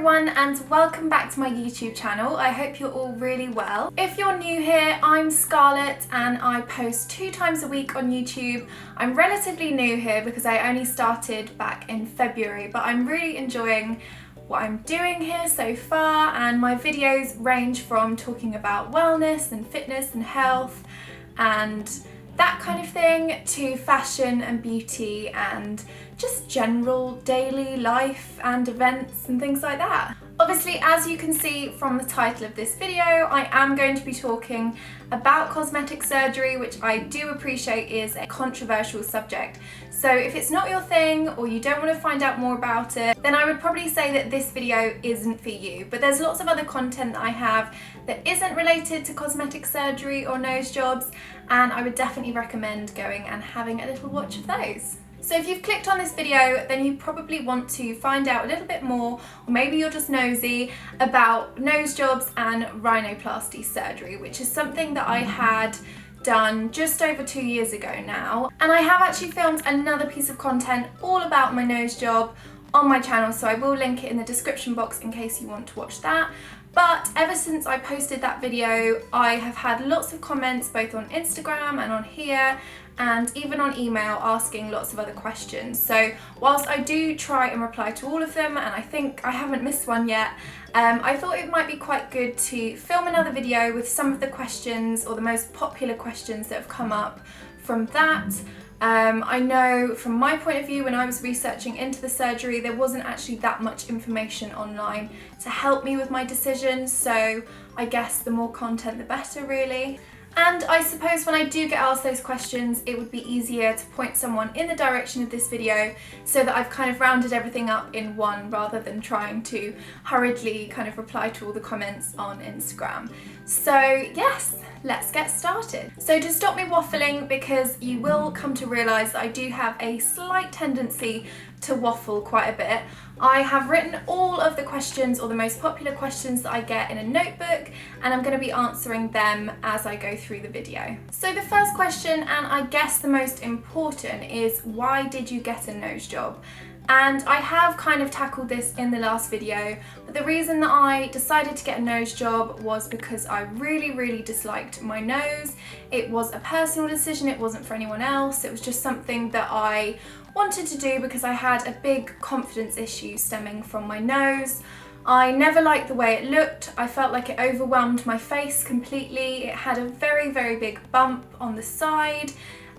everyone and welcome back to my YouTube channel. I hope you're all really well. If you're new here, I'm Scarlett and I post 2 times a week on YouTube. I'm relatively new here because I only started back in February, but I'm really enjoying what I'm doing here so far, and my videos range from talking about wellness and fitness and health and that kind of thing to fashion and beauty and just general daily life and events and things like that. Obviously, as you can see from the title of this video, I am going to be talking about cosmetic surgery, which I do appreciate is a controversial subject. So if it's not your thing or you don't want to find out more about it, then I would probably say that this video isn't for you. But there's lots of other content that I have that isn't related to cosmetic surgery or nose jobs, and I would definitely recommend going and having a little watch of those. So if you've clicked on this video, then you probably want to find out a little bit more, or maybe you're just nosy, about nose jobs and rhinoplasty surgery, which is something that I had done just over 2 years ago now. And I have actually filmed another piece of content all about my nose job on my channel, so I will link it in the description box in case you want to watch that. But ever since I posted that video, I have had lots of comments both on Instagram and on here, and even on email, asking lots of other questions. So whilst I do try and reply to all of them, and I think I haven't missed one yet, I thought it might be quite good to film another video with some of the questions or the most popular questions that have come up from that. I know from my point of view, when I was researching into the surgery, there wasn't actually that much information online to help me with my decision, so I guess the more content the better really. And I suppose when I do get asked those questions, it would be easier to point someone in the direction of this video so that I've kind of rounded everything up in one rather than trying to hurriedly kind of reply to all the comments on Instagram. So yes, let's get started. So to stop me waffling, because you will come to realise that I do have a slight tendency to waffle quite a bit, I have written all of the questions, or the most popular questions that I get, in a notebook, and I'm going to be answering them as I go through the video. So the first question, and I guess the most important, is why did you get a nose job? And I have kind of tackled this in the last video, but the reason that I decided to get a nose job was because I really disliked my nose. It was a personal decision, it wasn't for anyone else. It was just something that I wanted to do because I had a big confidence issue stemming from my nose. I never liked the way it looked. I felt like it overwhelmed my face completely. It had a very big bump on the side,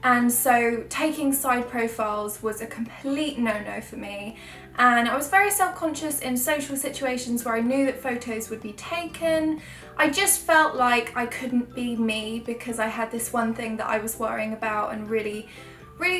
and so taking side profiles was a complete no-no for me. And I was very self-conscious in social situations where I knew that photos would be taken. I just felt like I couldn't be me because I had this one thing that I was worrying about and really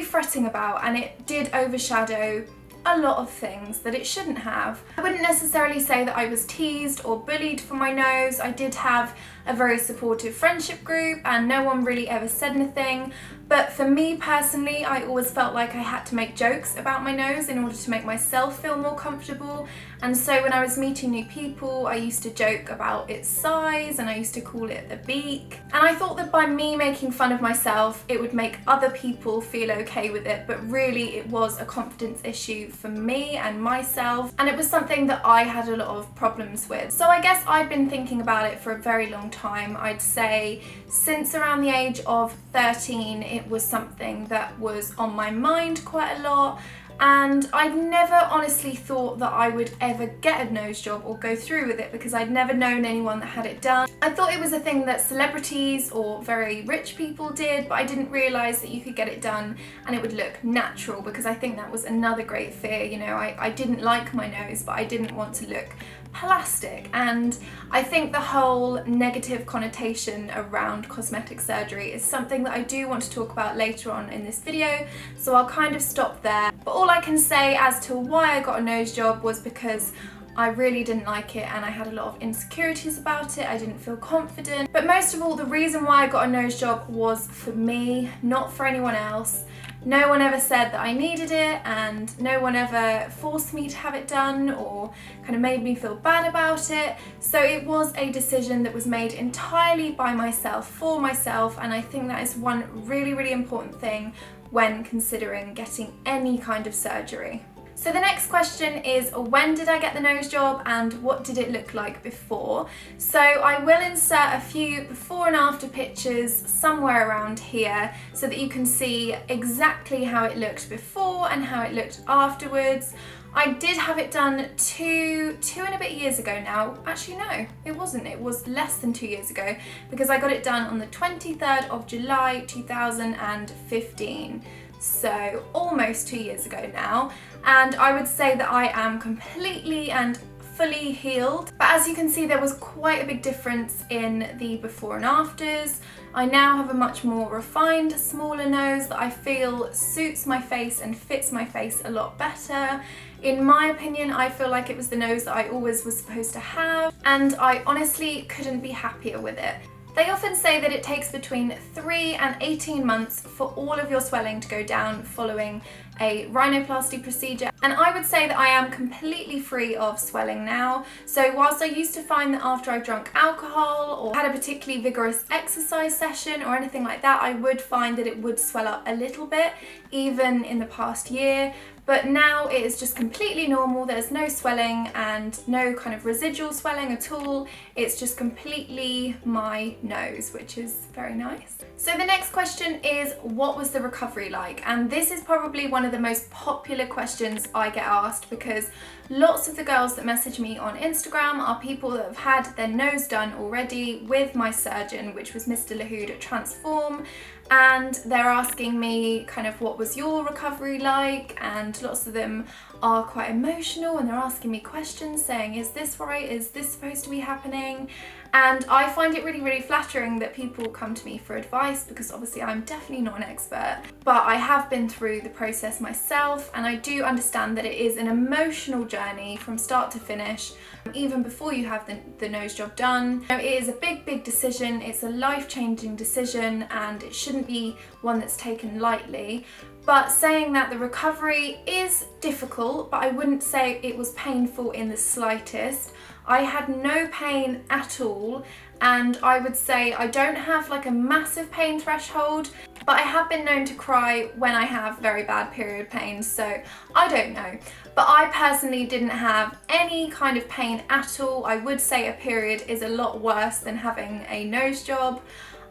fretting about, and it did overshadow a lot of things that it shouldn't have. I wouldn't necessarily say that I was teased or bullied for my nose. I did have a very supportive friendship group and no one really ever said anything. But for me personally, I always felt like I had to make jokes about my nose in order to make myself feel more comfortable. And so when I was meeting new people, I used to joke about its size and I used to call it the beak. And I thought that by me making fun of myself, it would make other people feel okay with it, but really it was a confidence issue for me and myself, and it was something that I had a lot of problems with. So I guess I'd been thinking about it for a very long time. I'd say since around the age of 13, it was something that was on my mind quite a lot. And I'd never honestly thought that I would ever get a nose job or go through with it because I'd never known anyone that had it done. I thought it was a thing that celebrities or very rich people did, but I didn't realise that you could get it done and it would look natural, because I think that was another great fear. You know, I didn't like my nose, but I didn't want to look plastic. And I think the whole negative connotation around cosmetic surgery is something that I do want to talk about later on in this video, so I'll kind of stop there. But all I can say as to why I got a nose job was because I really didn't like it and I had a lot of insecurities about it. I didn't feel confident. But most of all, the reason why I got a nose job was for me, not for anyone else. No one ever said that I needed it, and no one ever forced me to have it done or kind of made me feel bad about it. So it was a decision that was made entirely by myself, for myself, and I think that is one really important thing when considering getting any kind of surgery. So the next question is, when did I get the nose job and what did it look like before? So I will insert a few before and after pictures somewhere around here so that you can see exactly how it looked before and how it looked afterwards. I did have it done two and a bit years ago now. Actually, no, it wasn't. It was less than 2 years ago because I got it done on the 23rd of July 2015. So almost 2 years ago now. And I would say that I am completely and fully healed. But as you can see, there was quite a big difference in the before and afters. I now have a much more refined, smaller nose that I feel suits my face and fits my face a lot better. In my opinion, I feel like it was the nose that I always was supposed to have, and I honestly couldn't be happier with it. They often say that it takes between 3 and 18 months for all of your swelling to go down following a rhinoplasty procedure, and I would say that I am completely free of swelling now. So whilst I used to find that after I drank alcohol or had a particularly vigorous exercise session or anything like that, I would find that it would swell up a little bit even in the past year. But now it is just completely normal. There's no swelling and no kind of residual swelling at all. It's just completely my nose, which is very nice. So the next question is, what was the recovery like? And this is probably one of the most popular questions I get asked because lots of the girls that message me on Instagram are people that have had their nose done already with my surgeon, which was Mr. Lahoud at Transform. And they're asking me kind of what was your recovery like, and lots of them are quite emotional and they're asking me questions saying, is this right? Is this supposed to be happening? And I find it really, really flattering that people come to me for advice because obviously I'm definitely not an expert, but I have been through the process myself and I do understand that it is an emotional journey from start to finish, even before you have the nose job done. It is a big, big decision. It's a life-changing decision and it shouldn't be one that's taken lightly. But saying that, the recovery is difficult, but I wouldn't say it was painful in the slightest. I had no pain at all, and I would say I don't have like a massive pain threshold, but I have been known to cry when I have very bad period pain, so I don't know. But I personally didn't have any kind of pain at all. I would say a period is a lot worse than having a nose job.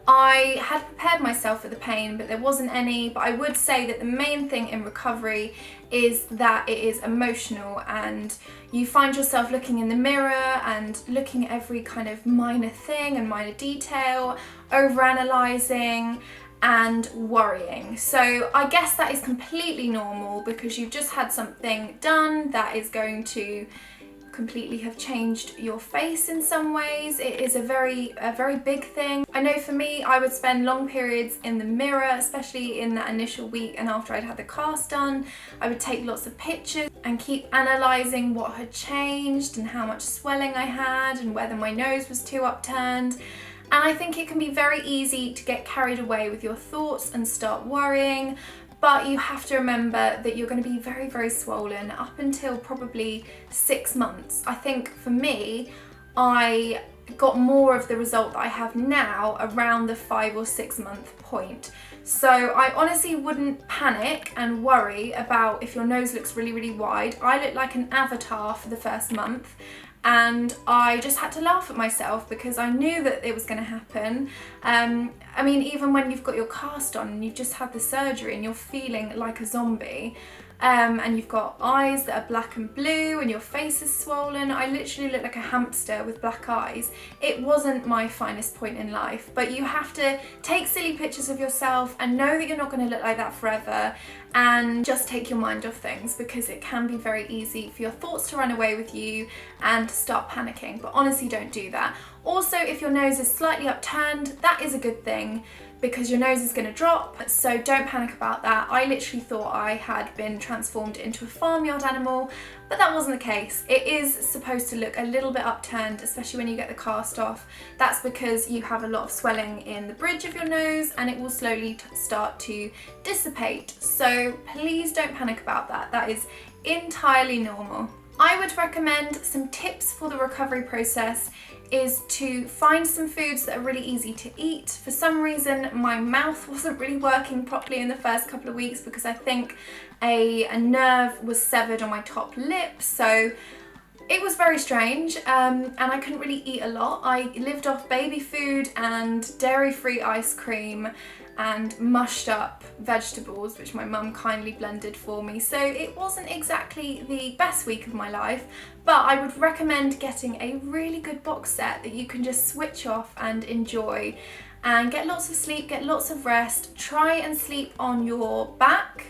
I had prepared myself for the pain, but there wasn't any. But I would say that the main thing in recovery is that it is emotional and you find yourself looking in the mirror and looking at every kind of minor thing and minor detail, overanalyzing and worrying. So I guess that is completely normal because you've just had something done that is going to completely have changed your face in some ways. It is a very big thing. I know for me, I would spend long periods in the mirror, especially in that initial week and after I'd had the cast done. I would take lots of pictures and keep analysing what had changed and how much swelling I had and whether my nose was too upturned. And I think it can be very easy to get carried away with your thoughts and start worrying. But you have to remember that you're going to be very, very swollen up until probably 6 months. I think for me, I got more of the result that I have now around the 5 or 6 month point. So I honestly wouldn't panic and worry about if your nose looks really, really wide. I looked like an avatar for the first month. And I just had to laugh at myself because I knew that it was going to happen. I mean, even when you've got your cast on and you've just had the surgery and you're feeling like a zombie, and you've got eyes that are black and blue and your face is swollen. I literally look like a hamster with black eyes. It wasn't my finest point in life, but you have to take silly pictures of yourself and know that you're not going to look like that forever, and just take your mind off things because it can be very easy for your thoughts to run away with you and start panicking. But honestly, don't do that. Also, if your nose is slightly upturned, that is a good thing because your nose is going to drop, so don't panic about that. I literally thought I had been transformed into a farmyard animal, but that wasn't the case. It is supposed to look a little bit upturned, especially when you get the cast off. That's because you have a lot of swelling in the bridge of your nose and it will slowly start to dissipate. So please don't panic about that. That is entirely normal. I would recommend some tips for the recovery process is to find some foods that are really easy to eat. For some reason, my mouth wasn't really working properly in the first couple of weeks because I think a nerve was severed on my top lip, so it was very strange, and I couldn't really eat a lot. I lived off baby food and dairy-free ice cream and mushed up vegetables, which my mum kindly blended for me. So it wasn't exactly the best week of my life, but I would recommend getting a really good box set that you can just switch off and enjoy and get lots of sleep, get lots of rest. Try and sleep on your back.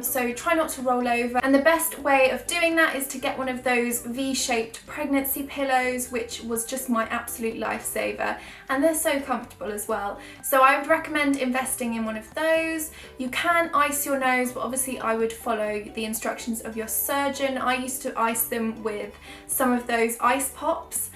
So try not to roll over, and the best way of doing that is to get one of those V-shaped pregnancy pillows, which was just my absolute lifesaver, and they're so comfortable as well. So I would recommend investing in one of those. You can ice your nose, but obviously I would follow the instructions of your surgeon. I used to ice them with some of those ice pops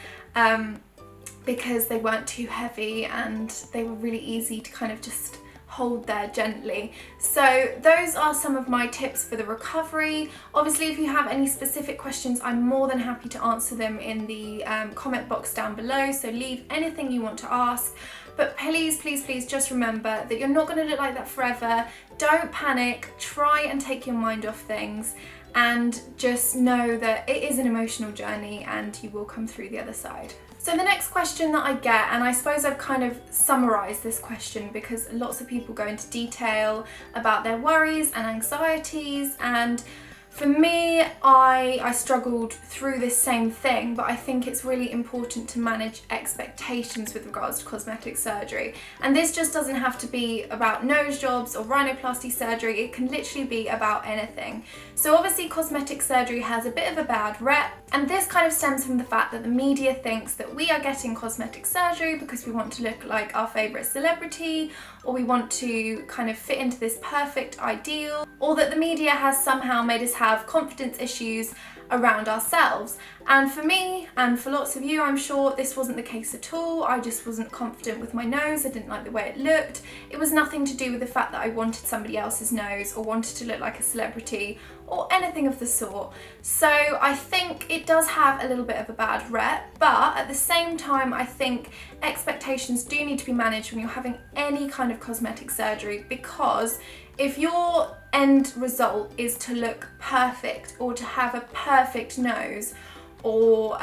because they weren't too heavy and they were really easy to kind of just hold there gently. So those are some of my tips for the recovery. Obviously, if you have any specific questions, I'm more than happy to answer them in the comment box down below, so leave anything you want to ask. But please, please, please just remember that you're not going to look like that forever. Don't panic, try and take your mind off things, and just know that it is an emotional journey and you will come through the other side. So the next question that I get, and I suppose I've kind of summarised this question because lots of people go into detail about their worries and anxieties, and for me, I struggled through this same thing, but I think it's really important to manage expectations with regards to cosmetic surgery. And this just doesn't have to be about nose jobs or rhinoplasty surgery, it can literally be about anything. So obviously cosmetic surgery has a bit of a bad rep, and this kind of stems from the fact that the media thinks that we are getting cosmetic surgery because we want to look like our favourite celebrity, or we want to kind of fit into this perfect ideal, or that the media has somehow made us have confidence issues around ourselves. And for me, and for lots of you, I'm sure this wasn't the case at all. I just wasn't confident with my nose, I didn't like the way it looked. It was nothing to do with the fact that I wanted somebody else's nose or wanted to look like a celebrity or anything of the sort. So I think it does have a little bit of a bad rep, but at the same time I think expectations do need to be managed when you're having any kind of cosmetic surgery, because if your end result is to look perfect or to have a perfect nose, or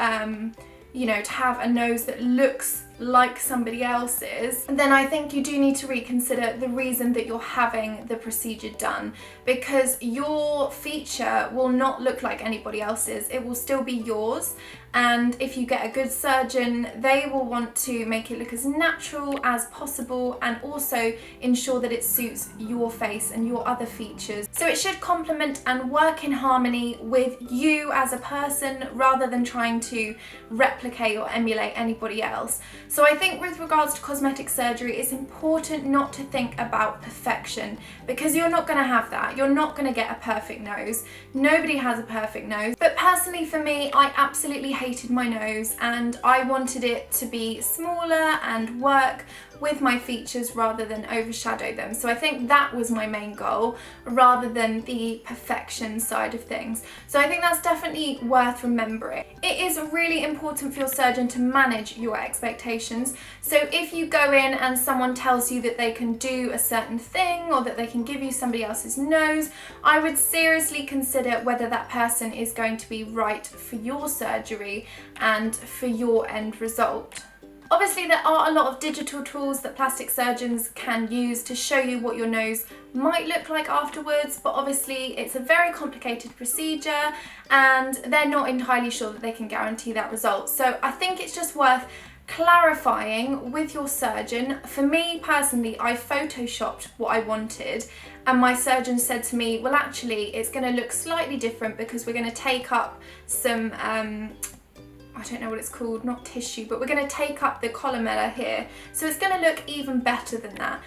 you know, to have a nose that looks like somebody else's, then I think you do need to reconsider the reason that you're having the procedure done, because your feature will not look like anybody else's, it will still be yours. And if you get a good surgeon, they will want to make it look as natural as possible and also ensure that it suits your face and your other features. So it should complement and work in harmony with you as a person rather than trying to replicate or emulate anybody else. So I think with regards to cosmetic surgery, it's important not to think about perfection, because you're not going to have that. You're not going to get a perfect nose. Nobody has a perfect nose. But personally for me, I absolutely hated my nose and I wanted it to be smaller and work with my features rather than overshadow them. So I think that was my main goal rather than the perfection side of things. So I think that's definitely worth remembering. It is really important for your surgeon to manage your expectations. So if you go in and someone tells you that they can do a certain thing or that they can give you somebody else's nose, I would seriously consider whether that person is going to be right for your surgery and for your end result. Obviously there are a lot of digital tools that plastic surgeons can use to show you what your nose might look like afterwards, but obviously it's a very complicated procedure and they're not entirely sure that they can guarantee that result. So I think it's just worth clarifying with your surgeon. For me personally, I photoshopped what I wanted and my surgeon said to me, well actually it's going to look slightly different because we're going to take up some I don't know what it's called, not tissue, but we're going to take up the columella here, so it's going to look even better than that.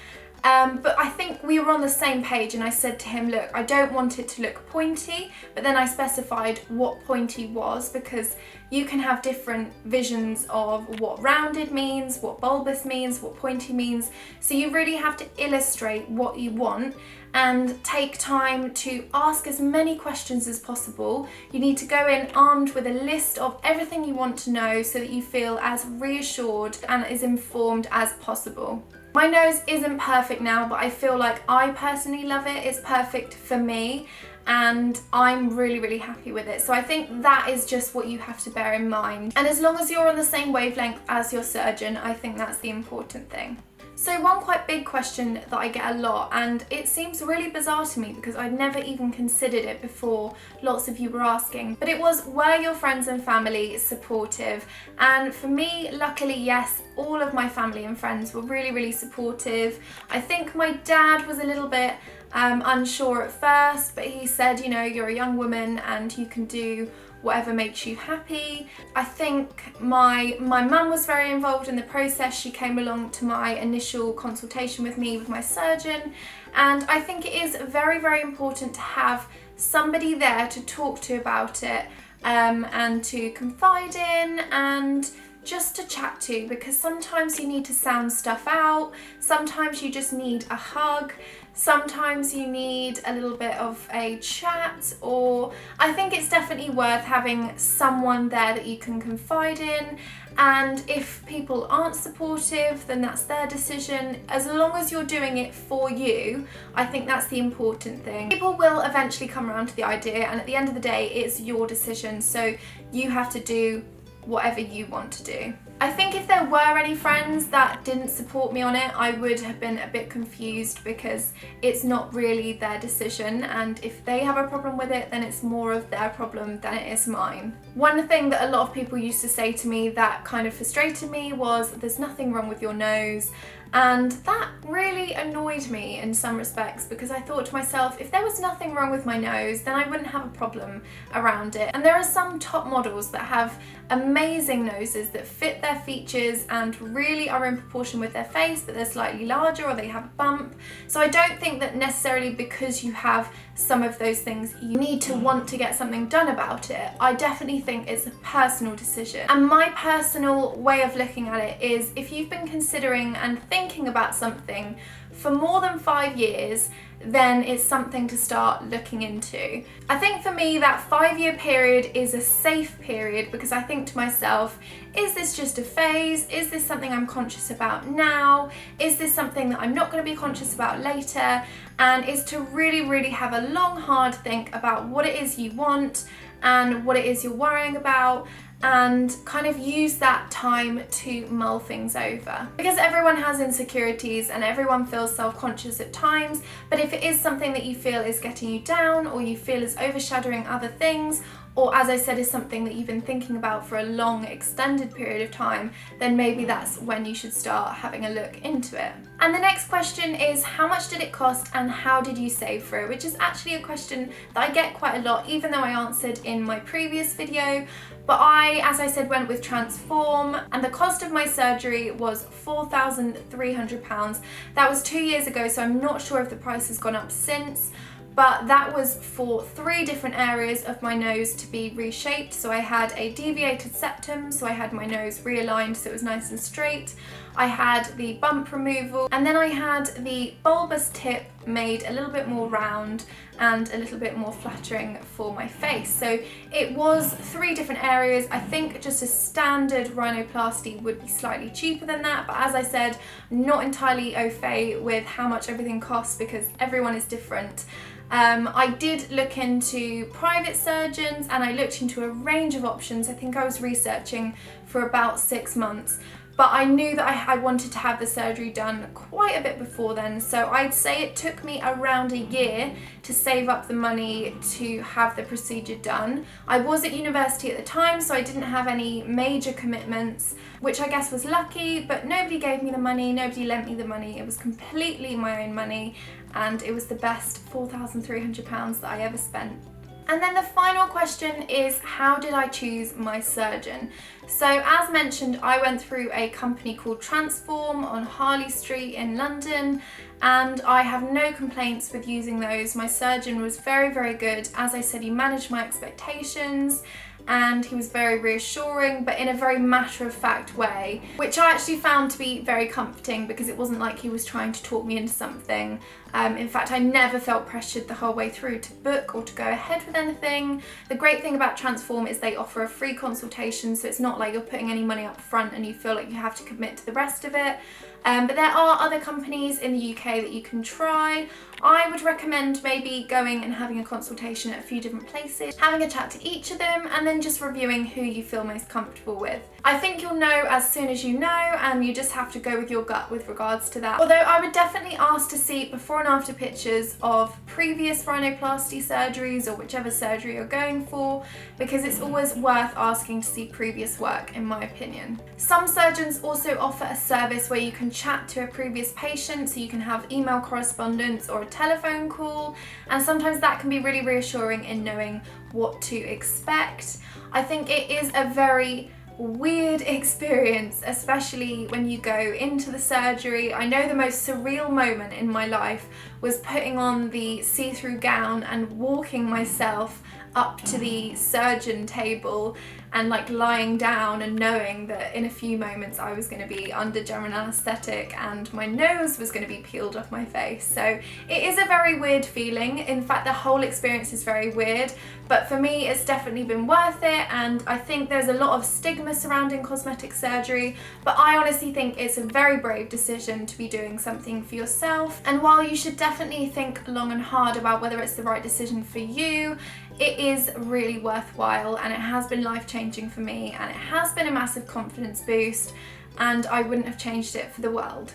But I think we were on the same page, and I said to him, look, I don't want it to look pointy, but then I specified what pointy was, because you can have different visions of what rounded means, what bulbous means, what pointy means. So you really have to illustrate what you want and take time to ask as many questions as possible. You need to go in armed with a list of everything you want to know so that you feel as reassured and as informed as possible. My nose isn't perfect now, but I feel like I personally love it. It's perfect for me, and I'm really, really happy with it. So I think that is just what you have to bear in mind. And as long as you're on the same wavelength as your surgeon, I think that's the important thing. So one quite big question that I get a lot, and it seems really bizarre to me because I'd never even considered it before lots of you were asking, but it was, were your friends and family supportive? And for me, luckily, yes, all of my family and friends were really, really supportive. I think my dad was a little bit unsure at first, but he said, you know, you're a young woman and you can do whatever makes you happy. I think my mum was very involved in the process. She came along to my initial consultation with me with my surgeon, and I think it is very, very important to have somebody there to talk to about it and to confide in and just to chat to, because sometimes you need to sound stuff out, sometimes you just need a hug, sometimes you need a little bit of a chat, or I think it's definitely worth having someone there that you can confide in. And if people aren't supportive, then that's their decision. As long as you're doing it for you, I think that's the important thing. People will eventually come around to the idea, and at the end of the day, it's your decision, so you have to do whatever you want to do. I think if there were any friends that didn't support me on it, I would have been a bit confused, because it's not really their decision, and if they have a problem with it, then it's more of their problem than it is mine. One thing that a lot of people used to say to me that kind of frustrated me was, there's nothing wrong with your nose. And that really annoyed me in some respects, because I thought to myself, if there was nothing wrong with my nose, then I wouldn't have a problem around it. And there are some top models that have amazing noses that fit their features and really are in proportion with their face, but they're slightly larger or they have a bump. So I don't think that necessarily because you have some of those things you need to want to get something done about it. I definitely think it's a personal decision. And my personal way of looking at it is, if you've been considering and thinking about something for more than 5 years, then it's something to start looking into. I think for me that 5-year period is a safe period, because I think to myself, is this just a phase? Is this something I'm conscious about now? Is this something that I'm not going to be conscious about later? And is to really, really have a long, hard think about what it is you want and what it is you're worrying about, and kind of use that time to mull things over. Because everyone has insecurities and everyone feels self-conscious at times, but if it is something that you feel is getting you down, or you feel is overshadowing other things, or as I said, is something that you've been thinking about for a long, extended period of time, then maybe that's when you should start having a look into it. And the next question is, how much did it cost and how did you save for it? Which is actually a question that I get quite a lot, even though I answered in my previous video. But I, as I said, went with Transform, and the cost of my surgery was £4,300. That was 2 years ago, so I'm not sure if the price has gone up since. But that was for 3 different areas of my nose to be reshaped. So I had a deviated septum, so I had my nose realigned so it was nice and straight. I had the bump removal, and then I had the bulbous tip made a little bit more round and a little bit more flattering for my face. So it was 3 different areas. I think just a standard rhinoplasty would be slightly cheaper than that, but as I said, not entirely au fait with how much everything costs, because everyone is different. I did look into private surgeons, and I looked into a range of options. I think I was researching for about 6 months, but I knew that I wanted to have the surgery done quite a bit before then, so I'd say it took me around a year to save up the money to have the procedure done. I was at university at the time, so I didn't have any major commitments, which I guess was lucky, but nobody gave me the money, nobody lent me the money. It was completely my own money, and it was the best £4,300 that I ever spent. And then the final question is, how did I choose my surgeon? So as mentioned, I went through a company called Transform on Harley Street in London, and I have no complaints with using those. My surgeon was very, very good. As I said, he managed my expectations and he was very reassuring, but in a very matter-of-fact way, which I actually found to be very comforting because it wasn't like he was trying to talk me into something. In fact, I never felt pressured the whole way through to book or to go ahead with anything. The great thing about Transform is they offer a free consultation, so it's not like you're putting any money up front and you feel like you have to commit to the rest of it. But there are other companies in the UK that you can try. I would recommend maybe going and having a consultation at a few different places, having a chat to each of them, and then just reviewing who you feel most comfortable with. I think you'll know as soon as you know, and you just have to go with your gut with regards to that. Although I would definitely ask to see before and after pictures of previous rhinoplasty surgeries or whichever surgery you're going for, because it's always worth asking to see previous work, in my opinion. Some surgeons also offer a service where you can chat to a previous patient, so you can have email correspondence or a telephone call, and sometimes that can be really reassuring in knowing what to expect. I think it is a very weird experience, especially when you go into the surgery. I know the most surreal moment in my life was putting on the see-through gown and walking myself up to the surgeon table and like lying down and knowing that in a few moments I was going to be under general anaesthetic and my nose was going to be peeled off my face. So it is a very weird feeling. In fact, the whole experience is very weird, but for me it's definitely been worth it, and I think there's a lot of stigma surrounding cosmetic surgery, but I honestly think it's a very brave decision to be doing something for yourself. And while you should definitely think long and hard about whether it's the right decision for you, it is really worthwhile, and it has been life-changing for me, and it has been a massive confidence boost, and I wouldn't have changed it for the world.